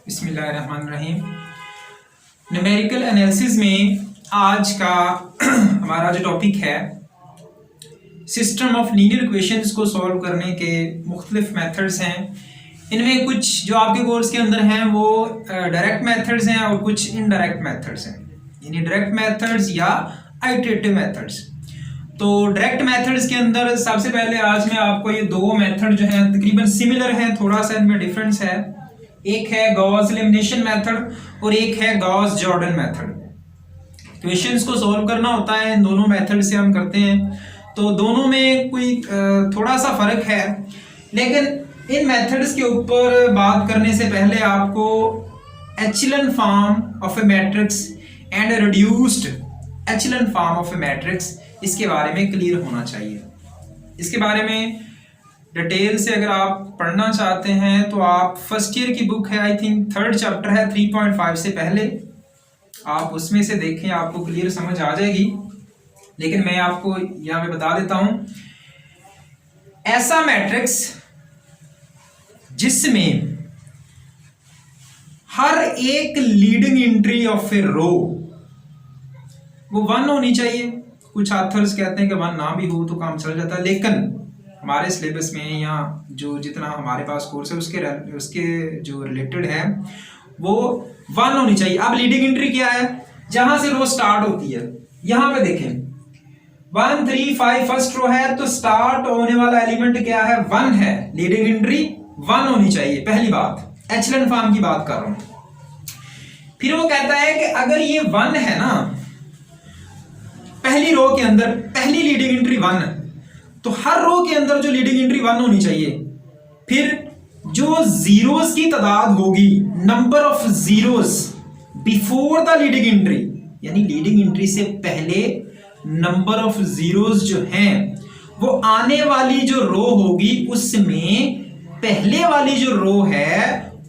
बिस्मिल्लाहिर्रहमानिर्रहीम। Numerical analysis में आज का हमारा जो टॉपिक है, सिस्टम ऑफ लीनियर इक्वेशंस को सॉल्व करने के मुख्तलिफ मेथड्स हैं। इनमें कुछ जो आपके कोर्स के अंदर हैं वो डायरेक्ट मेथड्स हैं और कुछ इनडायरेक्ट मेथड्स हैं, यानी डायरेक्ट मेथड्स या आइटरेटिव मेथड्स। तो डायरेक्ट मेथड्स के अंदर सबसे पहले आज मैं आपको ये दो मेथड जो हैं तकरीबन सिमिलर हैं, थोड़ा सा इनमें डिफरेंस है। एक है गॉस एलिमिनेशन मेथड और एक है गॉस जॉर्डन मेथड। इक्वेशंस को सॉल्व करना होता है, इन दोनों मेथड से हम करते हैं। तो दोनों में कोई थोड़ा सा फर्क है, लेकिन इन मेथड्स के ऊपर बात करने से पहले आपको echelon form of a matrix and reduced echelon form of a matrix, इसके बारे में क्लियर होना चाहिए। इसके बारे में डिटेल से अगर आप पढ़ना चाहते हैं तो आप फर्स्ट ईयर की बुक है, आई थिंक थर्ड चैप्टर है 3.5 से पहले, आप उसमें से देखें, आपको क्लियर समझ आ जाएगी। लेकिन मैं आपको यहाँ पे बता देता हूं, ऐसा मैट्रिक्स जिसमें हर एक लीडिंग एंट्री ऑफ ए रो वो 1 होनी चाहिए। कुछ ऑथर्स कहते हैं कि 1 ना भी हो तो काम चल जाता है, लेकिन हमारे सिलेबस में या जो जितना हमारे पास कोर्स है उसके जो रिलेटेड है वो 1 होनी चाहिए। अब लीडिंग एंट्री क्या है? जहां से रो स्टार्ट होती है, यहां पे देखें 1 3 5 फर्स्ट रो है, तो स्टार्ट होने वाला एलिमेंट क्या है? 1 है। लीडिंग एंट्री 1 होनी चाहिए, पहली बात। एचेलॉन फॉर्म की बात कर रहा हूं। फिर वो कहता है कि अगर ये 1 है ना, पहली रो के अंदर पहली लीडिंग एंट्री 1 है, तो हर रो के अंदर जो लीडिंग एंट्री 1 होनी चाहिए। फिर जो जीरोस की तादाद होगी, number of zeros before the leading entry, यानी लीडिंग एंट्री से पहले नंबर ऑफ जीरोस जो हैं वो आने वाली जो रो होगी उसमें पहले वाली जो रो है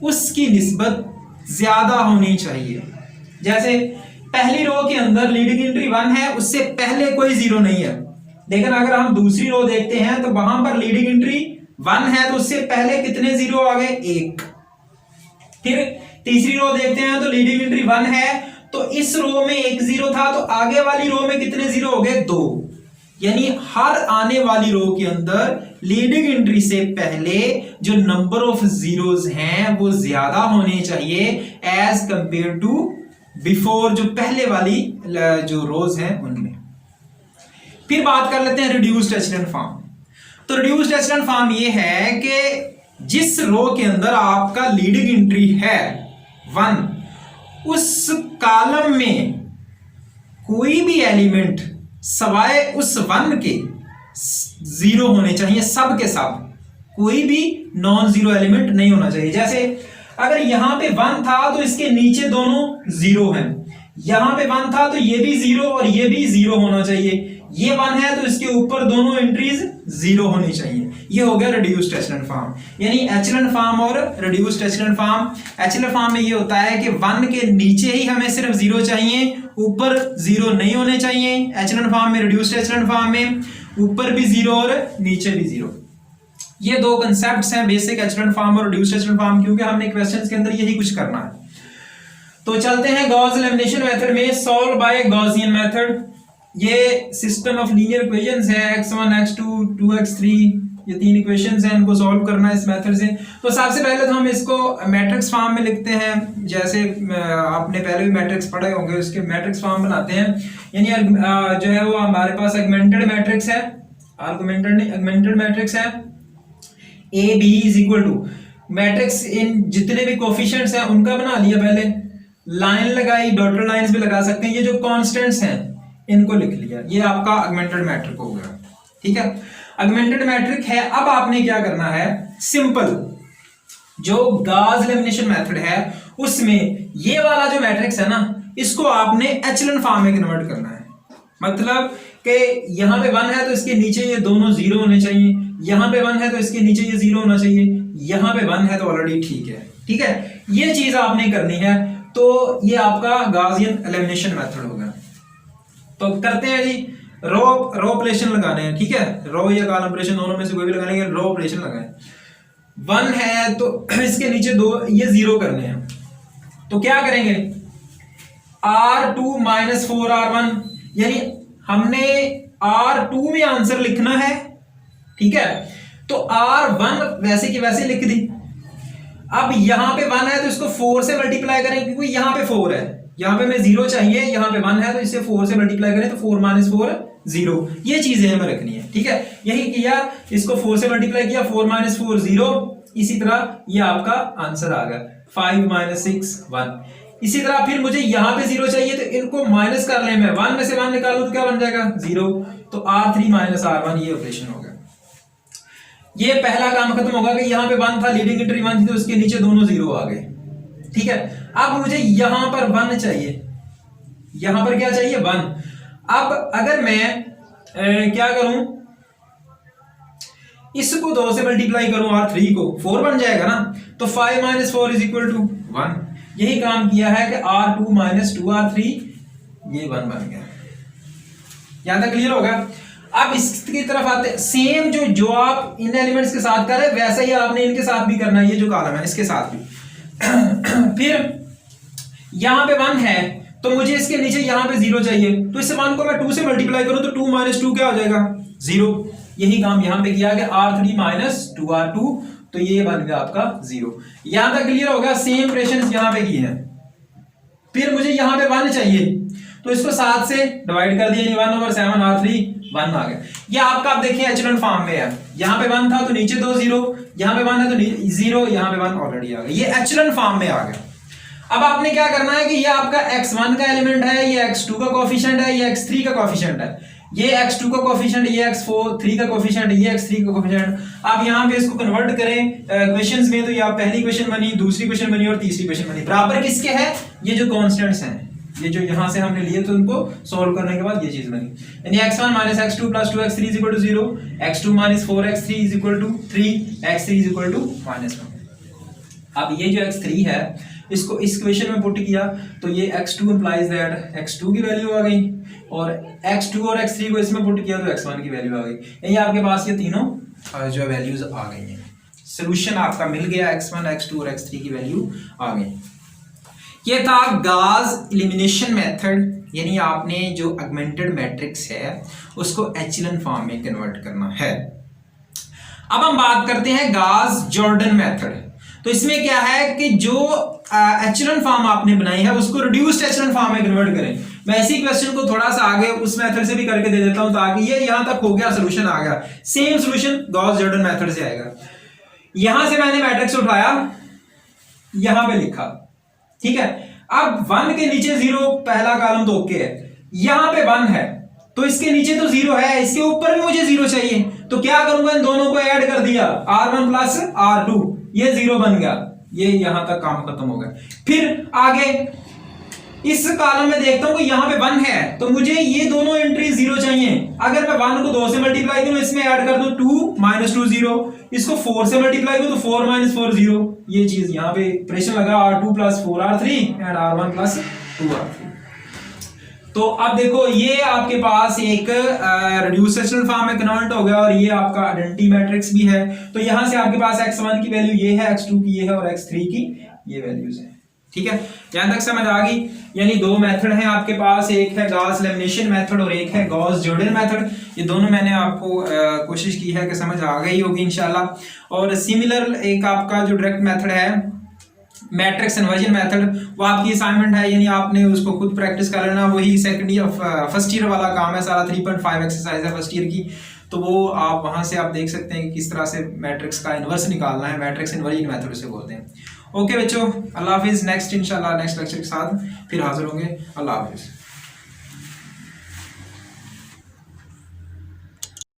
उसकी निस्बत ज्यादा होनी चाहिए। जैसे पहली रो के अंदर लीडिंग एंट्री 1 है, उससे पहले कोई जीरो नहीं है, लेकिन अगर हम दूसरी रो देखते हैं तो वहां पर लीडिंग एंट्री 1 है, तो उससे पहले कितने जीरो आ गए? 1। फिर तीसरी रो देखते हैं तो लीडिंग एंट्री 1 है, तो इस रो में 1 जीरो था, तो आगे वाली रो में कितने जीरो हो गए? 2। यानी हर आने वाली रो के अंदर लीडिंग एंट्री से पहले जो नंबर ऑफ जीरोस हैं वो ज्यादा होने चाहिए एज कंपेयर टू बिफोर, जो पहले वाली जो रोज हैं उनमें। फिर बात कर लेते हैं रिड्यूस्ड एचेलॉन फॉर्म। तो रिड्यूस्ड एचेलॉन फॉर्म ये है कि जिस रो के अंदर आपका लीडिंग एंट्री है 1, उस कॉलम में कोई भी एलिमेंट सवाए उस 1 के 0 होने चाहिए, सब के सब। कोई भी नॉन जीरो एलिमेंट नहीं होना चाहिए। जैसे अगर यहां पे 1 था तो इसके नीचे दोनों 0 हैं, यहां पे 1 था तो ये भी 0 और ये भी 0 होना चाहिए। ये 1 है तो इसके ऊपर दोनों एंट्रीज 0 होनी चाहिए। ये हो गया रिड्यूस्ड एचेलॉन फॉर्म, यानी एचेलॉन फॉर्म और reduced echelon form. Echelon form में ये होता है कि 1 के नीचे ही हमें सिर्फ 0 चाहिए, ऊपर 0 नहीं होने चाहिए। एचेलॉन फॉर्म में, रिड्यूस्ड एचेलॉन फॉर्म में ऊपर भी 0 और नीचे भी 0। ये दो कंसेप्ट्स हैं, बेसिक एचेलॉन फॉर्म और रिड्यूस्ड एचेलॉन फॉर्म, क्योंकि हमने क्वेश्चंस के अंदर यही कुछ करना है। तो चलते हैं गॉस एलिमिनेशन मेथड में, सॉल्व बाय गॉसियन मेथड। ये सिस्टम ऑफ लीनियर इक्वेशंस है, x1 x2 2x3, ये 3 इक्वेशंस हैं, इनको सॉल्व करना है इस मेथड से। तो सबसे पहले तो हम इसको मैट्रिक्स फॉर्म में लिखते हैं, जैसे आपने पहले भी मैट्रिक्स पढ़े होंगे, उसके मैट्रिक्स फॉर्म बनाते हैं। यानी जो है वो हमारे पास एगमेंटेड मैट्रिक्स है, आर्गुमेंटेड नहीं, एगमेंटेड मैट्रिक्स है। A B is equal to matrix, इन जितने भी कोफिशिएंट्स हैं उनका बना लिया, पहले लाइन लगाई, डॉटेड लाइंस भी लगा सकते हैं। ये जो कांस्टेंट्स हैं इनको लिख लिया, ये आपका ऑगमेंटेड मैट्रिक हो गया। ठीक है, ऑगमेंटेड मैट्रिक है। अब आपने क्या करना है, सिंपल जो गॉस एलिमिनेशन मेथड है उसमें ये वाला जो मैट्रिक्स है ना, इसको आपने एचेलॉन फॉर्म में कन्वर्ट करना है। मतलब कि यहां पे 1 है तो इसके नीचे ये दोनों 0 होने चाहिए, यहां पे 1 है तो इसके नीचे ये 0 होना चाहिए, यहां पे 1 है तो ऑलरेडी ठीक है। ठीक है, ये चीज आपने करनी है। तो ये आपका गॉसियन एलिमिनेशन मेथड होगा। तो करते हैं जी, रो ऑपरेशन लगाने हैं। ठीक है, रो या कॉलम ऑपरेशन दोनों में से कोई भी लगाएंगे, रो ऑपरेशन लगाएं। 1 है तो इसके नीचे 2 ये 0 करने हैं, तो क्या करेंगे R2 माइनस 4R1, यानी हमने R2 में आंसर लिखना है, ठीक है। तो R1 वैसे की वैसे लिख दी। अब यहां पे 1 है तो इसको 4 से मल्टीप्लाई करें, क्योंकि यहां पे 4 है, यहां पे मैं 0 चाहिए, यहां पे 1 है तो इसे 4 से मल्टीप्लाई करें तो 4 माइनस 4 0, ये चीजें हमें रखनी है, ठीक है। यही किया, इसको 4 से मल्टीप्लाई किया, 4 माइनस 4 0, इसी तरह ये आपका आंसर आ गया 5 माइनस 6 1। इसी तरह फिर मुझे यहां पे 0 चाहिए तो इनको माइनस कर ले, मैं 1 में से 1 निकालूं तो क्या बन जाएगा 0, तो R3 माइनस R1 ये ऑपरेशन हो गया। ये पहला काम खत्म होगा कि यहां पे 1 था, लीडिंग एंट्री 1 थी तो उसके नीचे दोनों 0 आ गए, ठीक है। अब मुझे यहां पर 1 चाहिए, यहां पर क्या चाहिए 1। अब अगर मैं क्या करूं, इसको 2 से मल्टीप्लाई करूं R3 को, 4 बन जाएगा ना, तो 5 माइनस 4 इज इक्वल टू 1। यही काम किया है कि R2 माइनस 2R3 ये 1 बन गया। यहां तक क्लियर होगा। अब इसकी तरफ आते, सेम जो आप इन एलिमेंट्स के साथ कर रहे हैं वैसा ही आपने इनके साथ भी करना है, ये जो कॉलम है इसके साथ भी। फिर यहां पे 1 है तो मुझे इसके नीचे यहां पे 0 चाहिए, तो इस 1 को मैं 2 से मल्टीप्लाई करूं तो 2 माइनस 2 क्या हो जाएगा 0। यही काम यहां पे किया गया, R3 माइनस 2R2, तो ये बन गया आपका 0। यहां तक क्लियर हो गया। सेम ऑपरेशंस यहां पे किए हैं। फिर मुझे यहां पे 1 चाहिए तो इसको 7 से डिवाइड कर दिया, 1/7 R3 1 आ गया। ये आपका आप देखिए एचेलॉन फॉर्म में है, यहां पे 1 था तो नीचे 2 0, यहां पे 1 है तो 0, यहां पे 1 ऑलरेडी आ गया, ये एचेलॉन फॉर्म में आ गया। अब आपने क्या करना है कि ये आपका x1 का एलिमेंट है, ये x2 का कोएफिशिएंट है, ये x3 का कोएफिशिएंट है, ये x2 का कोएफिशिएंट, ये x3 का कोएफिशिएंट, ये x3 का कोएफिशिएंट। आप यहां पे इसको कन्वर्ट करें इक्वेशंस में, तो ये आप पहली इक्वेशन बनी, दूसरी इक्वेशन बनी और तीसरी इक्वेशन बनी। बराबर किसके है, ये जो कांस्टेंट्स हैं, ये जो यहां से हमने लिए तो उनको सॉल्व करने के बाद ये चीज बनी, यानी x1 minus x2 plus 2x3 is equal to 0, x2 minus 4x3 is equal to 3, x3 is equal to -1। अब ये जो x3 है इसको इस इक्वेशन में पुट किया तो ये x2 इंप्लाइज दैट x2 की वैल्यू आ गई, और x2 और x3 को इसमें पुट किया तो x1 की वैल्यू आ गई। यानी आपके पास ये तीनों जो वैल्यूज आ गई हैं, सॉल्यूशन आपका मिल गया, x1 x2 और x3 की वैल्यू आ गई। ये था गाउस एलिमिनेशन मेथड, यानी आपने जो ऑगमेंटेड मैट्रिक्स है उसको एचेलॉन फॉर्म में कन्वर्ट करना है। अब हम बात करते हैं गाउस जॉर्डन मेथड। तो इसमें क्या है कि जो एचेलॉन फॉर्म आपने बनाई है उसको रिड्यूस्ड एचेलॉन फॉर्म में कन्वर्ट करें। मैं इसी क्वेश्चन को थोड़ा सा आगे उस मेथड से भी करके दे देता हूं ताकि ये यहां तक हो गया, सॉल्यूशन आ गया, same solution Gauss Jordan method से आएगा। यहां से मैंने मैट्रिक्स उठाया, यहां पे लिखा, ठीक है। अब 1 के नीचे 0, पहला कॉलम तो ओके है, यहां पे 1 है तो इसके नीचे तो 0 है, इसके ऊपर भी मुझे 0 चाहिए, तो क्या करूंगा, इन दोनों को ऐड कर दिया, R1 प्लस R2, ये 0 बन गया, ये यहां तक काम खत्म हो गया। फिर आगे इस कॉलम में देखता हूं कि यहां पे 1 है तो मुझे ये दोनों एंट्री 0 चाहिए। अगर मैं 1 को 2 से मल्टीप्लाई करूं, इसमें ऐड कर दूं 2 माइनस 2 0, इसको 4 से मल्टीप्लाई करूं तो 4 माइनस 4 0, ये चीज यहां पे ऑपरेशन लगा, R2 plus 4R3 and R1 plus 2R3। तो अब देखो ये आपके पास एक रिड्यूस्ड एचेलॉन फॉर्म में कन्वर्ट हो गया, और ये आपका आइडेंटिटी मैट्रिक्स भी है। तो यहां से आपके पास x1 की वैल्यू ये है, x2 की ये है और x3 की ये वैल्यूज है, ठीक है। यहां तक समझ आ गई। यानी दो मेथड हैं आपके पास, एक है गॉस एलिमिनेशन मेथड और एक है गॉस जॉर्डन मेथड। ये दोनों मैंने आपको कोशिश की है कि समझ आ गई होगी इंशाल्लाह। और सिमिलर एक आपका जो डायरेक्ट मेथड है मैट्रिक्स इन्वर्जन मेथड, वो आपकी असाइनमेंट है, यानी आपने उसको खुद प्रैक्टिस कर लेना। वही सेकंड ईयर फर्स्ट ईयर वाला काम है सारा, 3.5 एक्सरसाइज है फर्स्ट ईयर की, तो वो आप वहां से आप देख सकते हैं कि किस तरह से मैट्रिक्स का इन्वर्स निकालना है, मैट्रिक्स इन्वर्जन मेथड उसे बोलते हैं। ओके बच्चों, अल्लाह हाफिज़। नेक्स्ट इंशाल्लाह नेक्स्ट लेक्चर के साथ फिर हाजिर होंगे। अल्लाह हाफिज़।